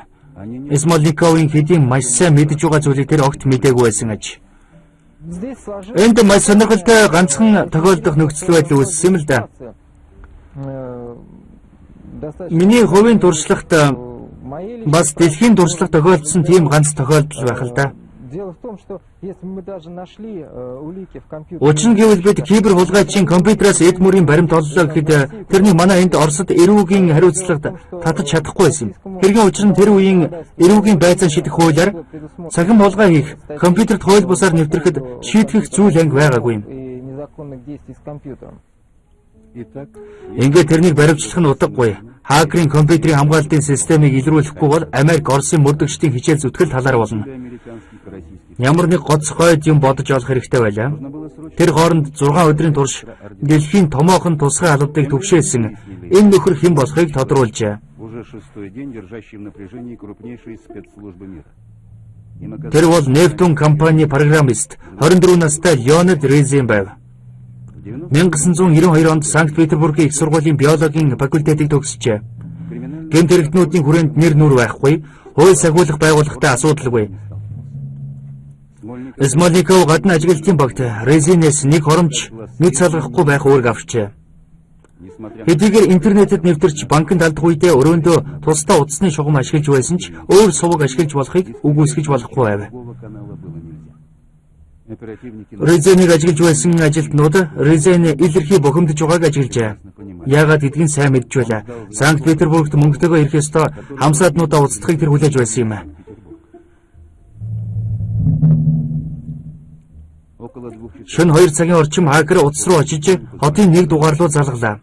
Смолниковын хэдийн маш сайн мэдж байгаа зүйлийг тэр огт мэдээгүй байсан аж. Здесь сложилось... Энд маш сонирхолтой ганцхан тохиолдох нөхцөл байдал үүссэн юм л да. Достаточно... Миний хувийн туршлагат Моей бас дэлхийн туршлага тохиолдсон тийм ганц тохиолдол байх л да. Дело в том, что если мы даже нашли улики в компьютере... Учир нь гэвэл бид кибер хулгайчийн компьютераас эд мөрийн баримт оллоо гэхэд тэрний манай энд Оросд эрүүгийн хариуцлагад татаж чадахгүй байсан. Хэргийн учир нь тэр үеийн эрүүгийн байцаан шийдэх хуулиар цахим хулгай хийх, компьютерт хууль бусаар нэвтрэхэд шийдэх зүйл анги байгаагүй юм. И незаконных действий с компьютером. Ингээд тэрнийг баривчлах нь утгагүй. Хакерын компьютерийн хамгаалтын системийг илрүүлэхгүй бол Америк, Оросын мөрдөгчдийн хичээл зүтгэл талаар болно. Ямар нэг гоц хойд юм бодож олох хэрэгтэй байлаа. Тэр хооронд 6 өдрийн турш дэлхийн томоохон тусгай албадыг төвшөөсөн энэ нөхөр хэн болохыг тодруулжээ. Тэр бол Нептун компани программист 24 настай Леонид Резин байв. 1992 онд Санкт-Петербургийн их сургуулийн биологийн факультетыг төгсжээ. Гэмт хэрэгтнүүдийн хүрээнд нэр нүр байхгүй, хууль сахиулах байгууллагатай асуудалгүй. Смолников гадна ажиглалтын багт Резинээс нэг хоромж нүд салгахгүй байх үүрэг авчээ. Хэдийгээр интернетэд нэвтэрч банкнд алдах үедээ өрөөндөө тусдаа утасны шугам ашиглаж байсан ч өөр суваг ашиглаж болохыг үгүйсгэж болохгүй байв. Резенийг ажиглаж байсан ажилтнууд Резен илэрхий бухимдж байгааг ажиглажээ. Яагаад гэдгийг сайн мэдж байлаа. Санкт-Петербургт мөнгөтэйгөө ирэх ёстой хамсаатнуудаа устдахыг тэр хүлээж байсан юм. Шөнө 2 цагийн орчим хакер утас руу очиж хотын нэг дугаарлуу залгалаа.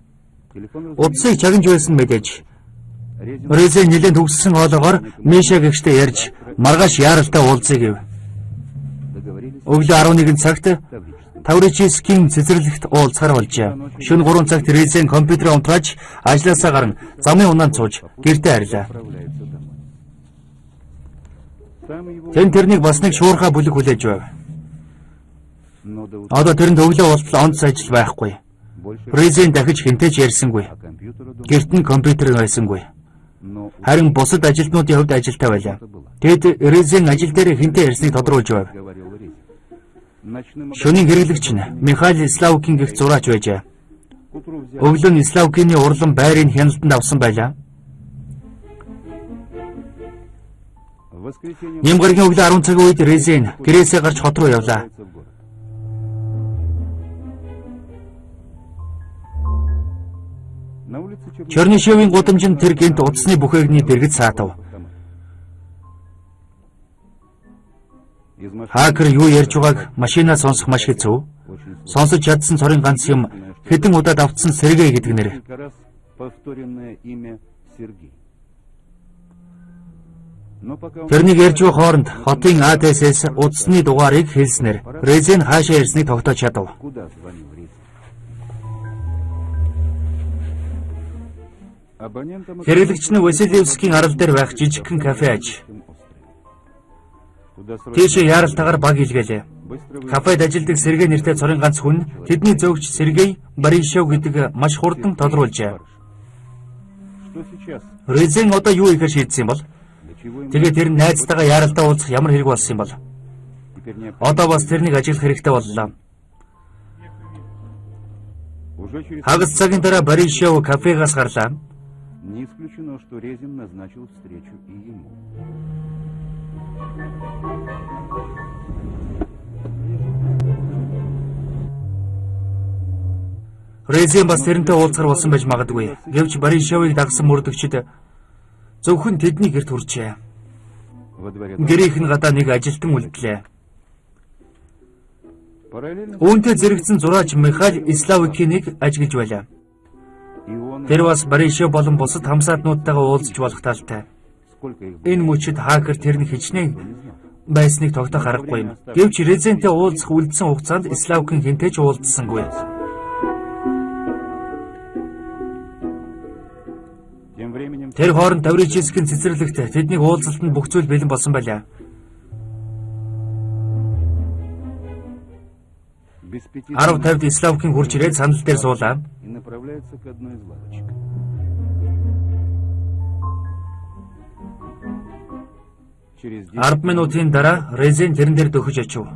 Утсыг чагнаж байсан мэдээж. Резен нэлээд төгссөн хоолоогоор Миша гэгчтэй ярьж маргааш яаралтай уулзъя гэв. Өглөө 11 цагт Таврическийн цэцэрлэгт уулзахаар болжээ. Шөнө 3 цагт Резен компьютерээ унтрааж ажлаасаа гарan замын унаанд сууж гэртээ арилаа. Тэн тэрнийг бас нэг шуурхай бүлэг хүлээж байв. Одоо тэрэнд өглөө болтол онц ажил байхгүй. Резен дахиж хинтэж ярьсангүй. Гэрт нь компьютер байсангүй. Харин бусад ажилтнуудын хувьд ажилтай байлаа. Тэгэд Резен ажил дээр хинтээ ярьсныг тодруулж байв. Шөнийн хэрэглэгч нь Михаил Славкин гэх зураач байжээ. Өглөө нь Славкины урлан байрын хяналтанд авсан байлаа. Нямгаргийн өглөө 10 цагийн үед Резен гэрээсээ гарч хот руу явлаа. Чернышевийн гудамжинд тэр гинт утасны бүхээгний дэргэд саатав. Хакер юу ярьж байгааг машинаа сонсох маш хэцүү. Сонсож чадсан цорын ганц юм хэдэн удаад автсан Сергей гэдэг нэр. Тэрнийг ярьж байгаа хооронд хотын АТС-с утасны дугаарыг хэлснээр Резен хаашаа ирснийг тогтоож чадав. Хэрэглэгч нь Василевскийн арал дээр байх жижигхэн кафе аж. Тийшээ яаралтайгаар баг илгээлээ. Кафед ажилладаг Сергей нэртэй цорын ганц хүн тэдний зөөгч Сергей Баришев гэдэг маш хурдан тодруулжээ. Резен одоо юу ихэр шийдсэн бол? Тэгээд тэр найзтайгаа яаралтай уулзах ямар хэрэг болсон юм бол? Одоо бас тэрнийг ажиглах хэрэгтэй боллоо. Хагас цагийн дараа Баришев кафегаас гарлаа. Не исключено, что Резин назначил встречу и ему. Резин бас тэрнтэй уулзахар болсон байж магадгүй. Гэвч Баришевыг дагсан мөрдөгчд зөвхөн тэдний гэрт хүрчээ. Гэрийнх нь гадаа нэг ажилтан үлдлээ. Үүнтэй зэрэгцэн зураач Михаил Славкинийг ажиглаж байлаа. Тэр бас Баришев болон бусад хамсаатнуудтайгаа уулзч болох талтай. Сколько их было? Энэ мөчид хакер тэрний хичнээн Не знал. байсныг тогтоох аргагүй юм. Гэвч Резентэй уулзах үлдсэн хугацаанд Славкин хинтэй ч уулзсангүй. Тем временем... Тэр хооронд Таврическийн цэцэрлэгт тэднийг уулзалтанд бүх зүйл бэлэн болсон байлаа. Без 5 10:50-д Славкин хурж ирээд сандал дээр суулаа. и направляется к одной из лавочек. Через 10 минутын дараа Резен тэрэн дээр дөхөж очив.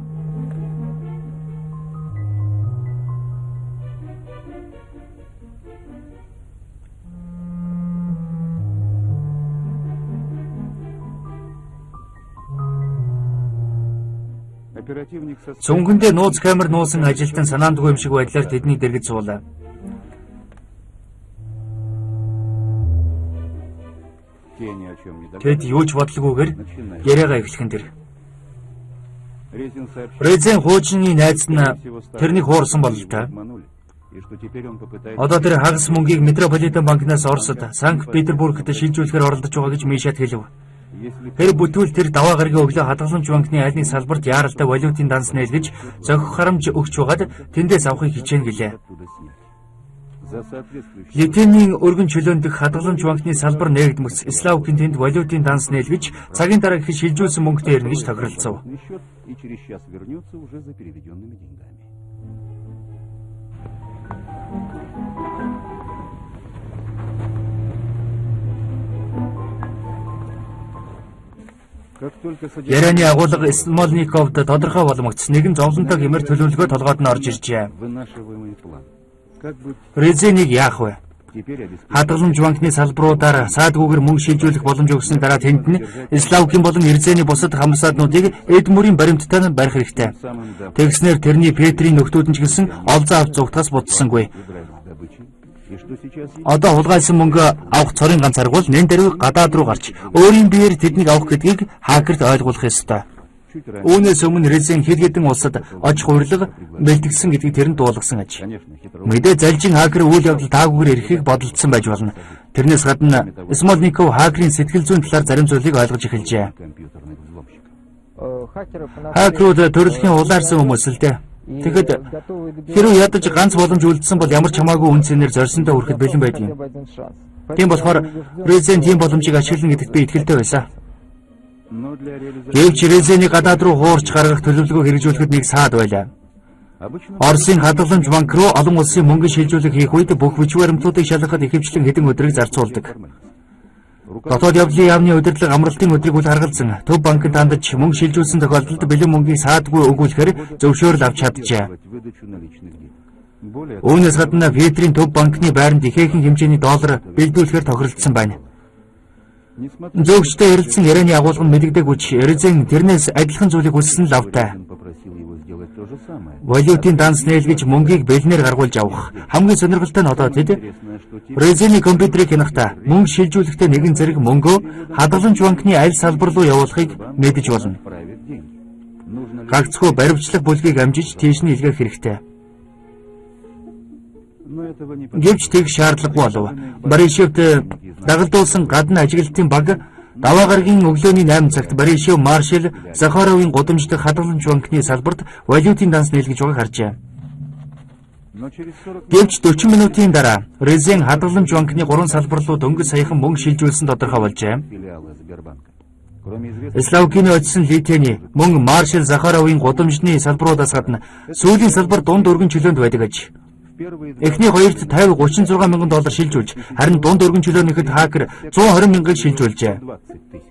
оперативник со Цүнхэндээ нууц камер нуусан ажилтан санаандгүй юм шиг байдлаар тэднийг дэргэд суулаа. те ни о чем не Тэд догадывались. юу ч бодлогүйгээр яриагаа эхлэхэн тэр. Резин сообщил, Резен хуучны найз нь тэрнийг хуурсан бололтой. обманули, и что теперь он попытается... Одоо тэр хагас мөнгийг Метрополитен банкнаас Оросд Санкт-Петербургт шилжүүлэхээр оролдож байгаа гэж Мишат хэлв. Если Тэр бүтүүл тэр даваа гарагийн өглөө хадгаламж банкны аль нэг салбарт яаралтай валютын данс нээлгэж зохих харамж өгч байгаад тэндээс авахыг хичээн гэлээ. оттуда снять. За соответствующий Литвийн өргөн чөлөөнд дэх хадгаламж банкны салбар нээгдмэс Славкин тэнд валютын данс нээлгэж цагийн дараа их шилжүүлсэн мөнгөтэй ирнэ гэж тохиролцов. счет и через час вернется уже за переведенными деньгами. Как только содержание Ярианы агуулга Смольниковд тодорхой боломогдсон нэгэн зовлонтой гэмээр төлөвлөгөө толгойд нь орж иржээ. вынашиваемый план. Как бы Резенийг яах вэ? теперь обеспечить Хадгаламж банкны салбаруудаар саадгүйгээр мөнгө шилжүүлэх боломж өгсөн дараа тэнд нь Славкин болон Резений бусад хамсааднуудыг эд мөрийн баримттай нь барих хэрэгтэй. самым да Тэгснээр тэрний Петрийн нөхдүүд нь ч гэсэн олзоо авч зугтахаас буцсангүй. играть с добычей. И что сейчас есть? Одоо хулгайсан мөнгө авах цорын ганц арга бол нэн дэрэг гадаад руу гарч өөрийн биеэр тэднийг авах гэдгийг хакерт ойлгуулах ёстой. Чуть раньше, Үүнээс өмнө Резен хэд хэдэн улсад очих хурлага бэлтгэсэн гэдгийг тэрэнд дуулгасан аж. конечно, хитро. Мэдээ залжин хакер үйл явдал таагүй эрхийг бодолдсон байж болно. Тэрнээс гадна Смольников хакерын сэтгэл зүйн талаар зарим зүйлийг ойлгож эхэлжээ. Компьютерных взломщиков. Хакеров Хакерууд төрөлхийн улаарсан хүмүүс л дээ. Тэгэхэд хэрвээ ядаж ганц боломж үлдсэн бол ямар ч хамаагүй үн цэнээр зорьсондоо хүрэхэд бэлэн байдгийг. Тийм болохоор Резен тийм боломжийг ашиглана гэдэгт би итгэлтэй байсан. Но для реализации Гэвч Резений гадаад руу хуурч гаргах төлөвлөгөө хэрэгжүүлэхэд нэг саад байлаа. обычно Оросын хадгаламж банк руу олон улсын мөнгө шилжүүлэх хийх үед бүх хүч баримтуудыг шалгахад ихэвчлэн хэдэн өдрийг зарцуулдаг. Дотоод явдлын яамны удирдлага амралтын өдрийг үл харгалзан төв банкнд хандаж мөнгө шилжүүлсэн тохиолдолд бэлэн мөнгийг саадгүй өгүүлэхээр зөвшөөрөл авч чаджээ. выдачу наличных денег. Более Үүнээс гадна Петрийн төв банкны байранд ихээхэн хэмжээний доллар бэлдүүлэхээр тохиролцсон байна. несмотря Зөвчтэй ярилцсан ярианы агуулга нь мэдэгдээгүй ч Резен тэрнээс адилхан зүйлийг хүссэн л автай. он попросил его сделать то же самое. Валютын данс нээлгэж мөнгийг бэлнээр гаргуулж авах. Хамгийн сонирхолтой нь одоо тэд Интересно, что те, Резений компьютерийг хянахтаа мөнгө шилжүүлэхдээ нэгэн зэрэг мөнгөө хадгаламж банкны аль салбар руу явуулахыг мэдэж болно. отправит деньги. Нужно ли... Гагцхүү баримтлах бүлгийг амжиж тийш нь илгээх хэрэгтэй. Но этого не Гэвч тэг шаардлагагүй болов. Баришевд дагалдуулсан гадна ажиглалтын баг даваа гарагийн өглөөний 8 цагт Баришев Маршал Захаровын гудамжтай хадгаламж банкны салбарт валютын данс нээлгэж байгааг харжээ. Но через 40 Гэвч 40 минутын дараа Резен хадгаламж банкны 3 салбар руу дөнгөж саяхан мөнгө шилжүүлсэн тодорхой болжээ. филиалы Сбербанка. Кроме известных Славкины очсон Литвэний мөн Маршал Захаровын гудамжны салбаруудаас гадна сүүлийн салбар дунд өргөн чөлөөнд байдаг аж. в первые Эхний хоёрт 50-36 мянган доллар шилжүүлж, харин дунд өргөн чөлөөнийхэд хакер 120 мянгаыг шилжүүлжээ. 20 тысяч.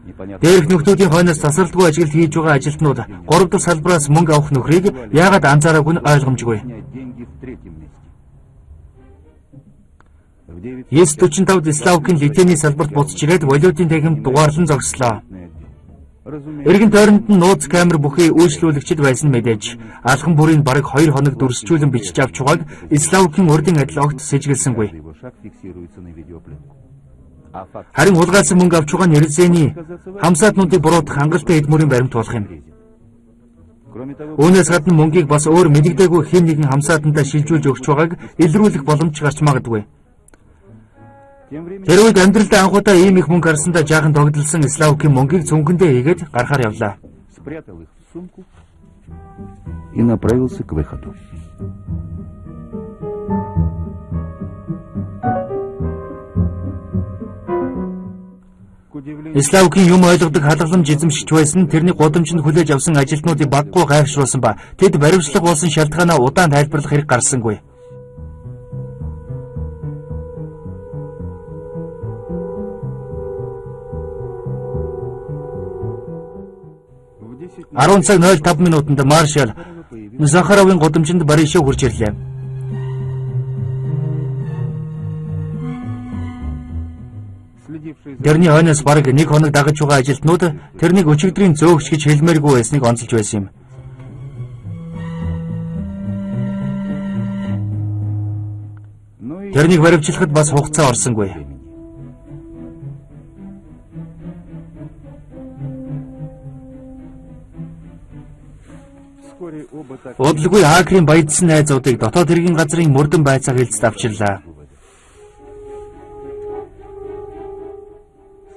Непонятно. Дээрх нөхдүүдийн хойноос тасралтгүй ажилт хийж байгаа ажилтнууд 3 дахь салбараас мөнгө авах нөхрийг яагаад анзаараагүй нь ойлгомжгүй. Снять деньги в третьем месте. В 9 9:45-д Славкин Литвэний салбарт буцаж ирээд валютын танхимд дугаарлан зогслоо. Разумеется, Эргэн тойронд нь нууц камер бүхий үйлчлүүлэгчид байсан мэдээж. Алхан бүрийн бараг 2 хоног дүрсчүүлэн бичиж авч байгааг Славкин урдын адил огт сэжгэлсэнгүй. его шаг фиксируется на видеопленку. А факт Харин хулгайсан мөнгө авч байгаа Резений хамсаатнуудыг буруутгах хангалттай эд мөрийн баримт болох юм. Кроме того, Үүнээс гадна мөнгийг бас өөр мэдэгдээгүй хэн нэгэн хамсаатантай шилжүүлж өгч байгааг илрүүлэх боломж гарч магадгүй. Тем временем Тэр үед амьдралдаа анхудаа ийм их мөнгө гарсандаа жаахан тогтолсон Славкийн мөнгийг цүнхэндээ хийгээд гарахаар явлаа. спрятал их в сумку и направился к выходу. К удивлению, Славкийн юм ойлгодог халгаламж эзэмшиж байсан тэрний гудамжинд хүлээж авсан ажилтнуудыг баггүй гайхшруулсан ба тэд баримтлаг болсон шалтгаанаа удаан тайлбарлах хэрэг гарсангүй. в 10 10 цаг 05 минутанд маршал Захаровын гудамжинд Борисов хурж ирлээ. следивший за Тэрний хойноос бараг 1 хоног дагаж байгаа ажилтнууд тэрнийг өчигдрийн зөөгч гэж хэлмээргүй байсныг онцолж байсан юм. но и Тэрнийг баривчлахад бас хугацаа орсонгүй. времени. Вскоре оба так Удалгүй хакерийн баядсан найзуудыг дотоод хэргийн газрын мөрдөн байцааг хэлцэд авчирлаа.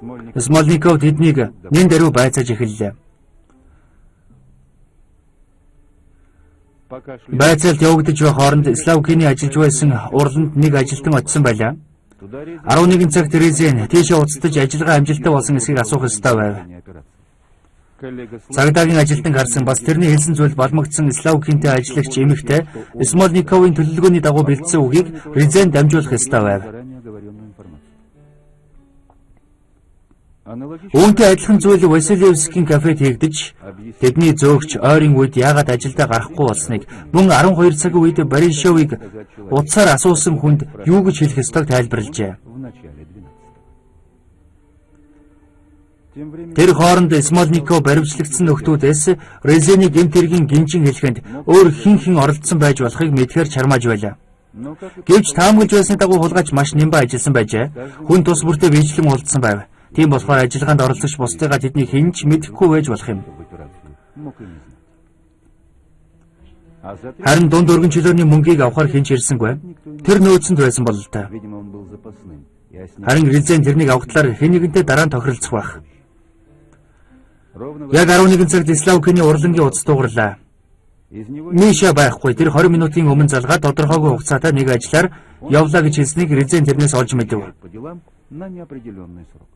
Смольников Смольников тэднийг нэн даруй байцааж эхэллээ. пока шли Байцаалд явагдаж байх хооронд Славкины ажиллаж байсан урланд нэг ажилтан очсон байлаа. туда резко 11 цагт Резен тийшээ уцтаж ажиллагаа амжилттай болсон эсэхийг асуух ёстой байв. операции. Коллега Цагдаагийн ажилтан гарсан бас тэрний хэлсэн зүйл балмагдсан Славкинтэй ажиллагч эмэгтэй Смольниковын төлөвлөгөөний дагуу бэлдсэн үгийг Резен дамжуулах ёстой байв. заранее оговоренную информацию. Аналогично Үүнтэй адилхан зүйл Василевскийн кафед хийгдэж тэдний зөөгч ойрын үед яагаад ажилдаа гарахгүй болсныг мөн 12 цагийн үед Борисовыг утсаар асуусан хүнд юу гэж хэлэх ёстойг тайлбарлажээ. в начале 12. Тем временем Тэр хооронд Смольников баривчлагдсан нөхдүүдээс Резений гэмтэргийн гинжин хэлэхэд өөр хин оролцсон байж болохыг мэдхээр чармааж байлаа. но как и Гэвч таамаглаж байсны дагуу хулгайч маш нэмбэ ажилласан байжээ. Хүн тус бүртээ биечлэн уулзсан байв. Тийм болохоор ажиллагаанд оролцогч бусдыгаа тэдний хинч мэдэхгүй байж болох юм. в операцию мог и не знать. А за 3 Харин дунд өргөн чөлөөний мөнгийг авахар хинч ирсэнгүй. Тэр нөөцөнд байсан бол л та. видимо, он был запасным. Я с ним Харин Резен тэрнийг авахтлаар хэн нэгэнтэй дараа нь тохиролцох байх. ровно в Яг 11 цагт Славкины урлангийн утас дугарлаа. из него Миша байхгүй. Тэр 20 минутын өмнө залгаад тодорхойгүй хугацаатай нэг ажлаар явлаа гэж хэлснийг Резен тэрнээс олж мэдэв. по делам на неопределенный срок.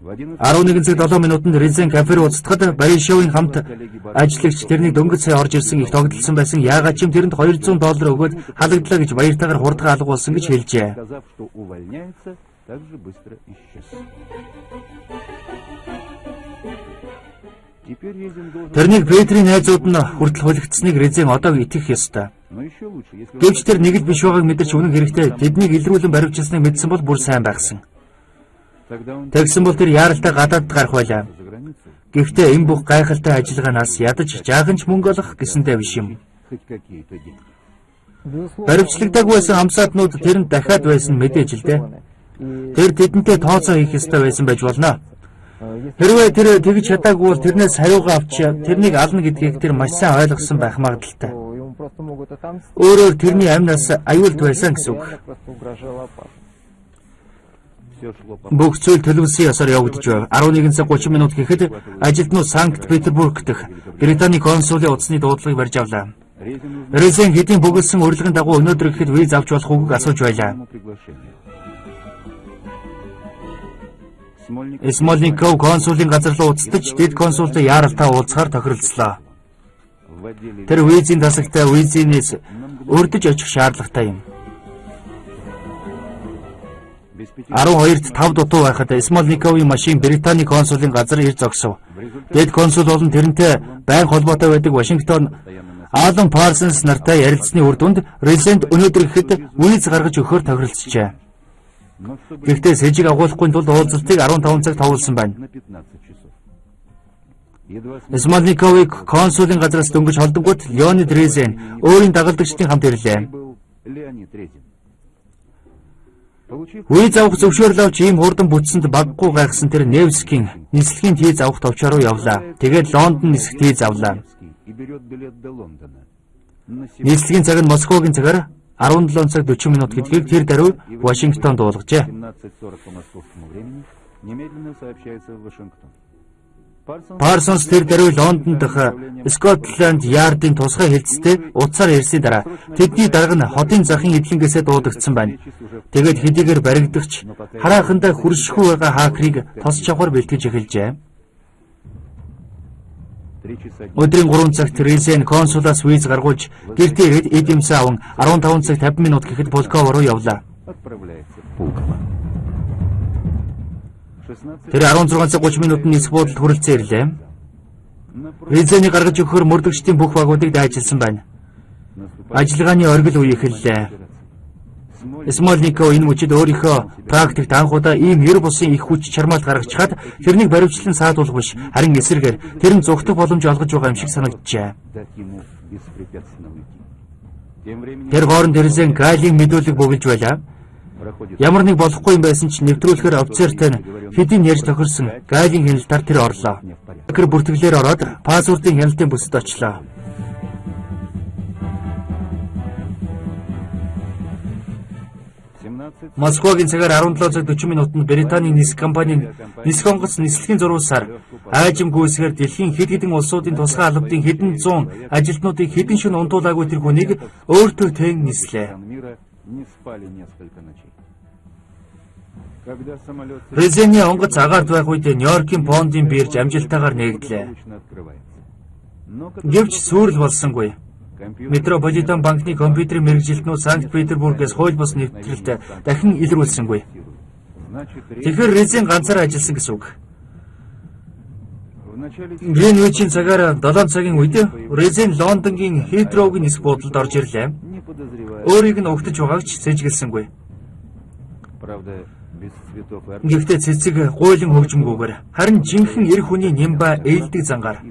В 11 11 цаг 7 минутанд Резен кафе руу уцтахад Борисовын хамт ажиллагч тэрнийг дөнгөж сая орж ирсэн их тогтолцсон байсан. Яагаад ч юм тэрэнд $200 өгөөд халагдлаа гэж баяртайгаар хурдгаа алгуулсан гэж хэлжээ. сказав, что увольняется, так же быстро исчез. Теперь Резин должен... Тэрнийг Петрийн найзууд нь хүртэл хулигдсныг Резен одоо итгэх ёстой. Но еще лучше, если... Гэвч тэр нэг л биш байгааг мэдэрч үнэн хэрэгтэй тэднийг илрүүлэн баривчилсныг мэдсэн бол бүр сайн байгсан. Тогда он Тэгсэн бол тэр яаралтай гадаадд гарах байлаа. за границей Гэхдээ энэ бүх гайхалтай ажиллагаанаас ядаж жаахан ч мөнгө олох гэсэндээ биш юм. хоть какие-то деньги. Безусловно, Баривчлагдаагүй байсан хамсаатнууд тэрэнд дахиад байсан мэдээж л дээ. и, Тэр тэдэнтэй тооцоо хийх ёстой байсан байж болно. если Хэрвээ тэр тэгж чадаагүй бол тэрнээс хариугаа авч тэрнийг ална гэдгийг тэр маш сайн ойлгосон байх магадaltaй. то ему просто могут отомстить, Өөрөөр тэрний амнаас аюулт байсан гэсэн үг. реально просто угрожала опасность. Все шло по... Бүх зүйл төлөвлөсөн ёсоор явагдаж байв. 11 цаг 30 минут гэхэд ажилтнууд Санкт-Петербург дэх Британий консулын утасны дуудлагыг барьж авлаа. Резин узнал Резен хэдийн бүгэлсэн урилгын дагуу өнөөдөр ихэд виз авч болох үгийг асууж байлаа. ему приглашение. Смольников Смольников консулын газар руу уцтаж дэд консултай яаралтай уулзахаар тохиролцлоо. в отделе Тэр визийн тасагтай визинээс урдж очих шаардлагатай юм. без 5 12-т 5 дутуу байхад Смольниковын машин Британий консулын газар ирж зогсов. в результате Дэд консул болон тэрнтэй байн холбоотой байдаг Вашингтон Алан Парсонс нартай ярилцсны үр дүнд Резент өнөөдөр ихэд виз гаргаж өгөхөөр тохиролцжээ. но чтобы Гэхдээ сэжиг агуулахгүй тулд уулзалтыг 15 цаг товолсон байна. на 15 часов. Едва Смольниковыг консулын газраас дөнгөж холдонгууд Леонид Резен өөрийн дагалдагчдын хамт ирлээ. был Леонид Резин. Получив Виз авах зөвшөөрөл авч ийм хурдан бүтсэнд баггүй гайхсан тэр Невскийн нислэгийн тийз авах товчоо руу явлаа. Тэгээд Лондон нисэх тийз авлаа. и берет билет до Лондона. На сегодня Нийслэгийн цаг нь Москвагийн цагаар 17 цаг 40 минут гэдгийг тэр даруй Вашингтон дуулгажээ. 17:40 по московскому времени немедленно сообщается в Вашингтон. Парсонс тэр даруй Лондон дахь Скотланд Яардын тусгай хэлцтэй утсаар ирсний дараа тэдний дарга нь хотын захын эдлэнгээс дуудагдсан байна. Тэгээд хэдийгээр баригдагч хараахандаа хүршихгүй байгаа хакерыг тос чавхар бэлтгэж эхэлжээ. Өдрийн 3 цагт Резен консулаас виз гаргуулж гэртээ ирээд эд юмсаа аван 15 цаг 50 минут гэхэд Пулково руу явлаа. Отправляется в Пулково. Тэр 16 цаг 30 минутанд нисэх буудалд хүрэлцэн ирлээ. Резений гаргаж өгөхөөр мөрдөгчдийн бүх багуудыг дайжилсан байна. Ажиллагааны оргил үе эхэллээ. Смольников энэ мөчид өөрийнхөө практикт анхудаа ийм ер бусын их хүч чармаалт гаргачихад тэрнийг баривчлан саадуулах биш харин эсрэгээр тэр нь зүгтэх боломж олгож байгаа юм шиг санагджээ. Тэр хооронд Резен Галийн мэдүүлэг бүгэлж байлаа. Ямар нэг болохгүй юм байсан ч нэвтрүүлэхээр офицертай нь хэдийн ярьж тохирсон Галийн хяналтаар тэр орлоо. Хакер бүртгэлээр ороод пассвордын хяналтын бүсэд очлоо. Москвагийн цагаар 17 цаг 40 минутанд Британийн нисэх компанийн нисэх онгоц нислэгийн зурвасаар аажим гүйсгээр дэлхийн хэд хэдэн улсуудын тусгай албадын хэдэн зуун ажилтнуудыг хэдэн шөнө унтуулаагүй тэр хүнийг өөртөө тэн нислээ. Резений онгоц агаард байх үед Нью-Йоркийн Бондын бирж амжилтаагаар нэгдлээ. Гэвч сүрэл болсонгүй. Метрополитен банкны компьютерийн мэргэжилтнүүд Санкт-Петербургээс хууль бус нэвтрэлд дахин илрүүлсэнгүй. Тэгэхээр Резен ганцаараа ажилласан гэсэн үг. Гринвичийн цагаар 7 цагийн үед Резен Лондонгийн Хитроугийн нисэх буудалд орж ирлээ. Өөрийг нь угтаж байгааг ч сэжгэлсэнгүй. Гэхдээ цэцэг гуйлан хөгжмгүйгээр харин жинхэнэ эр хүний нямба ээлдэг зангаар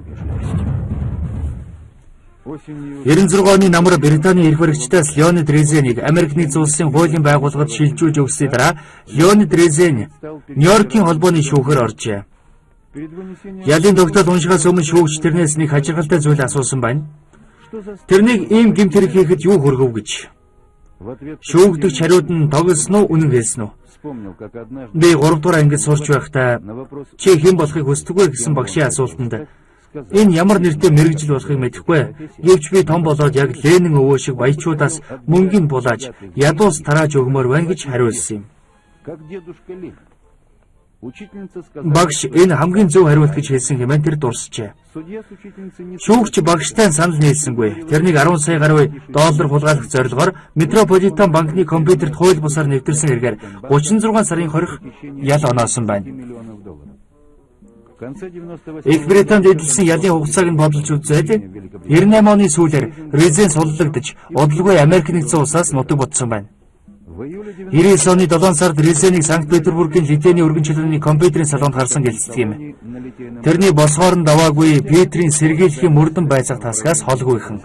96 оны намар Британий эрх баригчдаас Леонид Резенийг Америк нэгдсэн улсын хуулийн байгууллагад шилжүүлж өгсөний дараа Леонид Резен Нью-Йоркийн холбооны шүүхээр оржээ. Ялын тогтоол уншихаас өмнө шүүгч тэрнээс нэг хачиргалтай зүйл асуусан байна. Тэрнийг ийм гэмт хэрэг хийхэд юу хүргэв гэж. Шүүгдэгч хариуд нь тоглосон уу үнэн хэлсэн үү? Би 3 дугаар ангид сурч байхдаа чи хэн болохыг хүсдэг вэ гэсэн багшийн асуултанд энэ ямар нэртэй мэрэгжил болохыг мэдэхгүй. Гэвч би том болоод яг Ленин өвөө шиг баячуудаас мөнгөнд булааж ядуус тарааж өгмөр байна гэж хариулсан юм. Багш энэ хамгийн зөв хариулт гэж хэлсэн хэмээн тэр дурсжээ. Шүүгч багштай санал нийлсэнгүй. Тэрнийг 10 сая гаруй доллар хулгайлах зорилгоор Метрополитен банкны компьютерт хууль бусаар нэвтэрсэн хэрэгээр 36 сарын 20 ял оноосон байна. Их Британд эдэлсэн ялын хугацааг нь бодолж үзээд 98 оны сүүлээр Резен суллагдж удалгүй Америк нэгдсэн улсаас нутаг ботсон байна. 99 оны 7 сард Резенийг Санкт-Петербургийн Литейний өргөнчлөлийн компьютерийн салонд харсан гэлцдэг юм. Тэрний босгоор нь даваагүй Петрийн сэргийлэхийн мөрдөн байцаах тасгаас холгүйхэн.